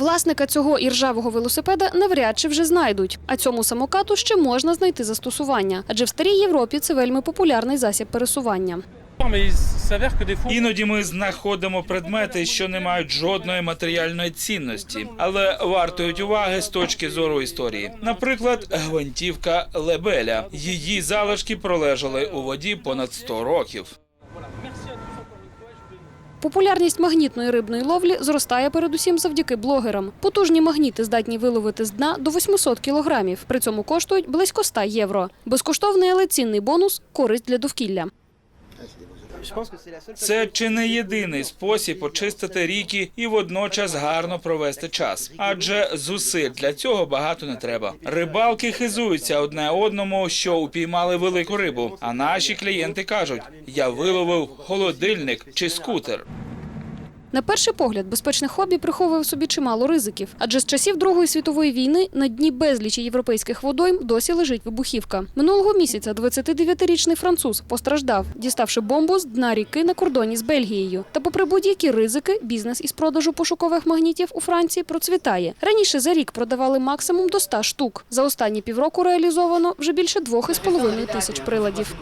Власника цього іржавого велосипеда навряд чи вже знайдуть. А цьому самокату ще можна знайти застосування. Адже в старій Європі це вельми популярний засіб пересування. Іноді ми знаходимо предмети, що не мають жодної матеріальної цінності, але вартують уваги з точки зору історії. Наприклад, гвинтівка Лебеля. Її залишки пролежали у воді понад 100 років. Популярність магнітної рибної ловлі зростає передусім завдяки блогерам. Потужні магніти здатні виловити з дна до 800 кілограмів. При цьому коштують близько 100 євро. Безкоштовний, але цінний бонус – користь для довкілля. Це чи не єдиний спосіб очистити ріки і водночас гарно провести час. Адже зусиль для цього багато не треба. Рибалки хизуються одне одному, що упіймали велику рибу. А наші клієнти кажуть, я виловив холодильник чи скутер. На перший погляд, безпечне хобі приховує в собі чимало ризиків. Адже з часів Другої світової війни на дні безлічі європейських водойм досі лежить вибухівка. Минулого місяця 29-річний француз постраждав, діставши бомбу з дна ріки на кордоні з Бельгією. Та попри будь-які ризики, бізнес із продажу пошукових магнітів у Франції процвітає. Раніше за рік продавали максимум до 100 штук. За останні півроку реалізовано вже більше 2,5 тисяч приладів.